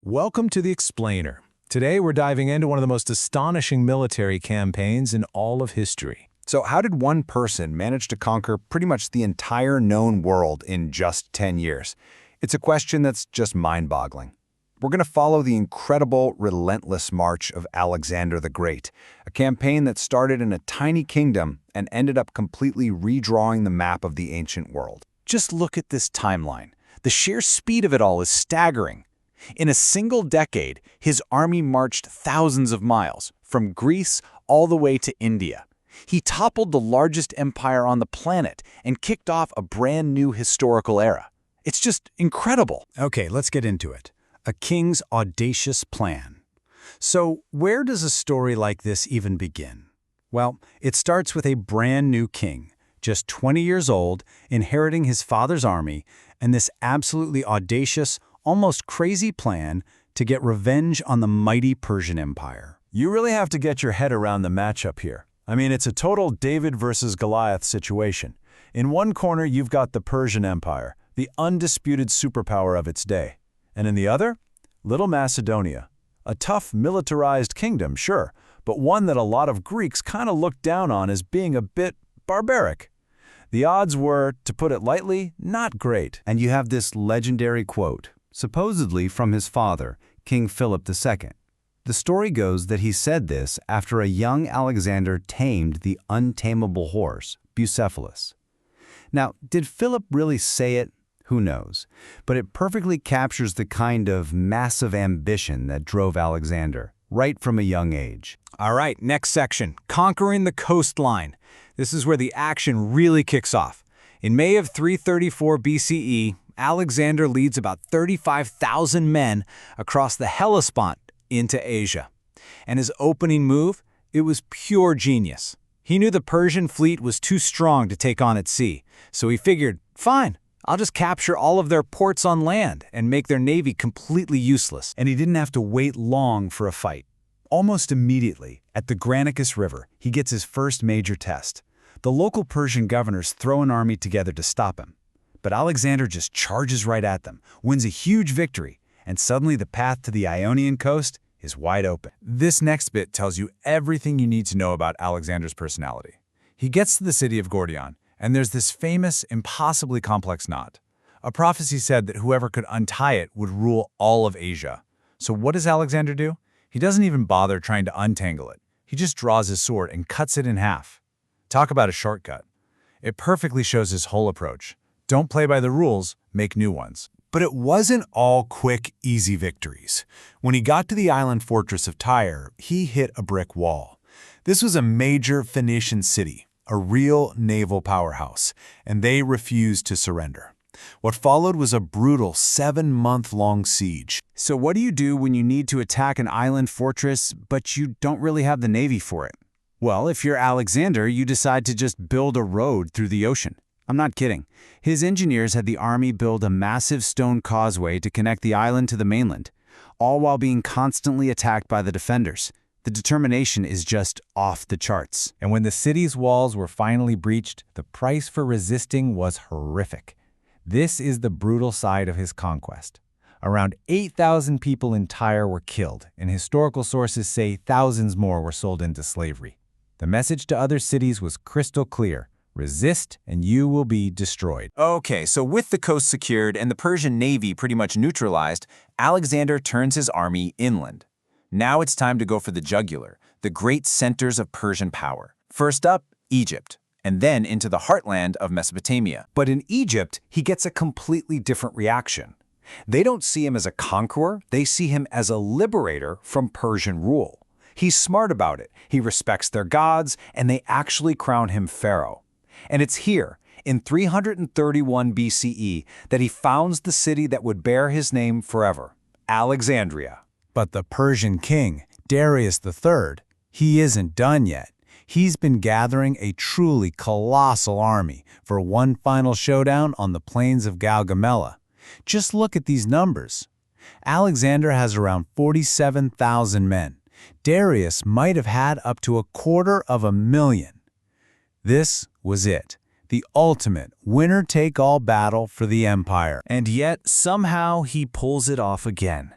Welcome to The Explainer. Today we're diving into one of the most astonishing military campaigns in all of history. So how did one person manage to conquer pretty much the entire known world in just 10 years? It's a question that's just mind-boggling. We're going to follow the incredible, relentless march of Alexander the Great, a campaign that started in a tiny kingdom and ended up completely redrawing the map of the ancient world. Just look at this timeline. The sheer speed of it all is staggering. In a single decade, his army marched thousands of miles, from Greece all the way to India. He toppled the largest empire on the planet and kicked off a brand new historical era. It's just incredible. Okay, let's get into it. A king's audacious plan. So, where does a story like this even begin? Well, it starts with a brand new king, just 20 years old, inheriting his father's army, and this absolutely audacious, almost crazy plan to get revenge on the mighty Persian Empire. You really have to get your head around the matchup here. I mean, it's a total David versus Goliath situation. In one corner, you've got the Persian Empire, the undisputed superpower of its day. And in the other, Little Macedonia, a tough, militarized kingdom, sure, but one that a lot of Greeks kind of looked down on as being a bit barbaric. The odds were, to put it lightly, not great. And you have this legendary quote, supposedly from his father, King Philip II. The story goes that he said this after a young Alexander tamed the untamable horse, Bucephalus. Now, did Philip really say it? Who knows? But it perfectly captures the kind of massive ambition that drove Alexander, right from a young age. All right, next section, conquering the coastline. This is where the action really kicks off. In May of 334 BCE, Alexander leads about 35,000 men across the Hellespont into Asia. And his opening move, it was pure genius. He knew the Persian fleet was too strong to take on at sea, so he figured, fine, I'll just capture all of their ports on land and make their navy completely useless. And he didn't have to wait long for a fight. Almost immediately, at the Granicus River, he gets his first major test. The local Persian governors throw an army together to stop him. But Alexander just charges right at them, wins a huge victory, and suddenly the path to the Ionian coast is wide open. This next bit tells you everything you need to know about Alexander's personality. He gets to the city of Gordion, and there's this famous, impossibly complex knot. A prophecy said that whoever could untie it would rule all of Asia. So what does Alexander do? He doesn't even bother trying to untangle it. He just draws his sword and cuts it in half. Talk about a shortcut. It perfectly shows his whole approach. Don't play by the rules, make new ones. But it wasn't all quick, easy victories. When he got to the island fortress of Tyre, he hit a brick wall. This was a major Phoenician city, a real naval powerhouse, and they refused to surrender. What followed was a brutal 7-month-long siege. So what do you do when you need to attack an island fortress, but you don't really have the navy for it? Well, if you're Alexander, you decide to just build a road through the ocean. I'm not kidding. His engineers had the army build a massive stone causeway to connect the island to the mainland, all while being constantly attacked by the defenders. The determination is just off the charts. And when the city's walls were finally breached, the price for resisting was horrific. This is the brutal side of his conquest. Around 8,000 people in Tyre were killed, and historical sources say thousands more were sold into slavery. The message to other cities was crystal clear. Resist, and you will be destroyed. Okay, so with the coast secured and the Persian navy pretty much neutralized, Alexander turns his army inland. Now it's time to go for the jugular, the great centers of Persian power. First up, Egypt, and then into the heartland of Mesopotamia. But in Egypt, he gets a completely different reaction. They don't see him as a conqueror, they see him as a liberator from Persian rule. He's smart about it, he respects their gods, and they actually crown him pharaoh. And it's here, in 331 BCE, that he founds the city that would bear his name forever, Alexandria. But the Persian king, Darius III, he isn't done yet. He's been gathering a truly colossal army for one final showdown on the plains of Gaugamela. Just look at these numbers. Alexander has around 47,000 men. Darius might have had up to 250,000. This was it, the ultimate winner-take-all battle for the empire. And yet, somehow, he pulls it off again.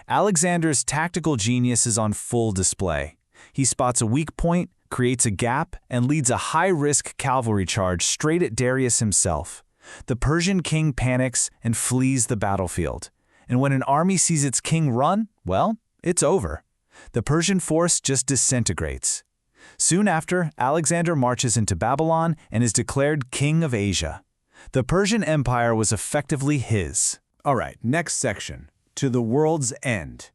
Alexander's tactical genius is on full display. He spots a weak point, creates a gap, and leads a high-risk cavalry charge straight at Darius himself. The Persian king panics and flees the battlefield. And when an army sees its king run, well, it's over. The Persian force just disintegrates. Soon after, Alexander marches into Babylon and is declared king of Asia. The Persian Empire was effectively his. All right, next section, to the world's end.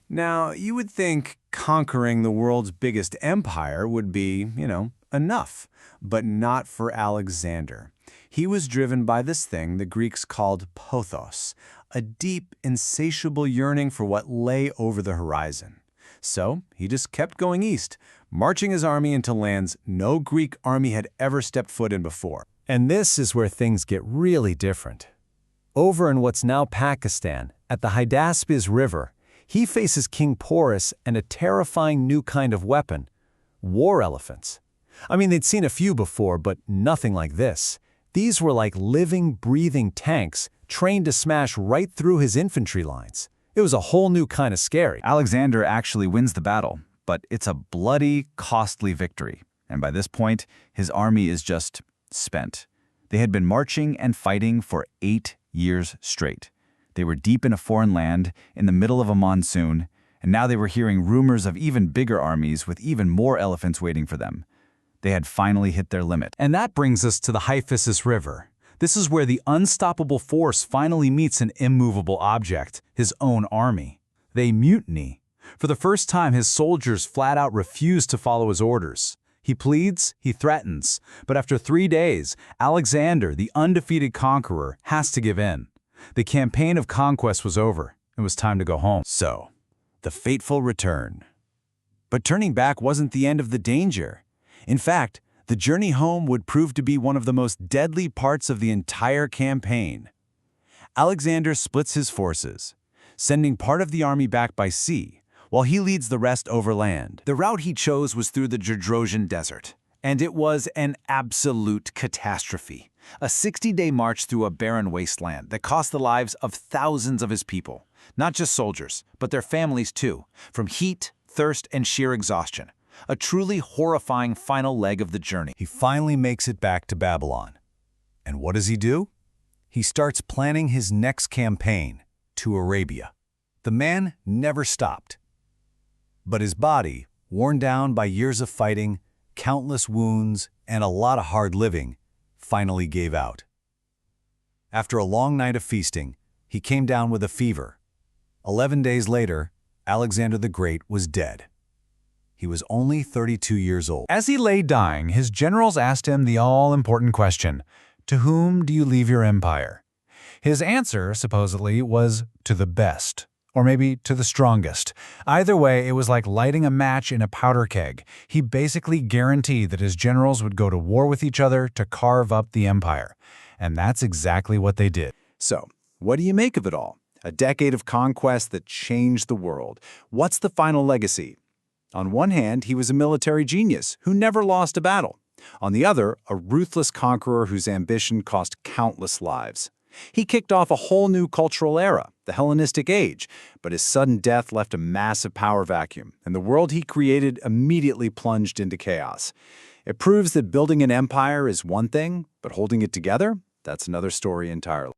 Now, you would think conquering the world's biggest empire would be, enough, but not for Alexander. He was driven by this thing the Greeks called pothos, a deep, insatiable yearning for what lay over the horizon. So he just kept going east, marching his army into lands no Greek army had ever stepped foot in before. And this is where things get really different. Over in what's now Pakistan, at the Hydaspes River, he faces King Porus and a terrifying new kind of weapon, war elephants. I mean, they'd seen a few before, but nothing like this. These were like living, breathing tanks trained to smash right through his infantry lines. It was a whole new kind of scary. Alexander actually wins the battle, but it's a bloody, costly victory. And by this point, his army is just spent. They had been marching and fighting for 8 years straight. They were deep in a foreign land, in the middle of a monsoon, and now they were hearing rumors of even bigger armies with even more elephants waiting for them. They had finally hit their limit. And that brings us to the Hyphasis River. This is where the unstoppable force finally meets an immovable object, his own army. They mutiny. For the first time, his soldiers flat out refuse to follow his orders. He pleads, he threatens, but after 3 days, Alexander, the undefeated conqueror, has to give in. The campaign of conquest was over. It was time to go home. So, the fateful return. But turning back wasn't the end of the danger. In fact, the journey home would prove to be one of the most deadly parts of the entire campaign. Alexander splits his forces, sending part of the army back by sea, while he leads the rest overland. The route he chose was through the Gedrosian Desert, and it was an absolute catastrophe. A 60-day march through a barren wasteland that cost the lives of thousands of his people. Not just soldiers, but their families too, from heat, thirst, and sheer exhaustion. A truly horrifying final leg of the journey. He finally makes it back to Babylon. And what does he do? He starts planning his next campaign to Arabia. The man never stopped. But his body, worn down by years of fighting, countless wounds, and a lot of hard living, finally gave out. After a long night of feasting, he came down with a fever. 11 days later, Alexander the Great was dead. He was only 32 years old. As he lay dying, his generals asked him the all-important question, "To whom do you leave your empire?" His answer, supposedly, was to the best, or maybe to the strongest. Either way, it was like lighting a match in a powder keg. He basically guaranteed that his generals would go to war with each other to carve up the empire. And that's exactly what they did. So, what do you make of it all? A decade of conquest that changed the world. What's the final legacy? On one hand, he was a military genius who never lost a battle. On the other, a ruthless conqueror whose ambition cost countless lives. He kicked off a whole new cultural era, the Hellenistic Age, but his sudden death left a massive power vacuum, and the world he created immediately plunged into chaos. It proves that building an empire is one thing, but holding it together, that's another story entirely.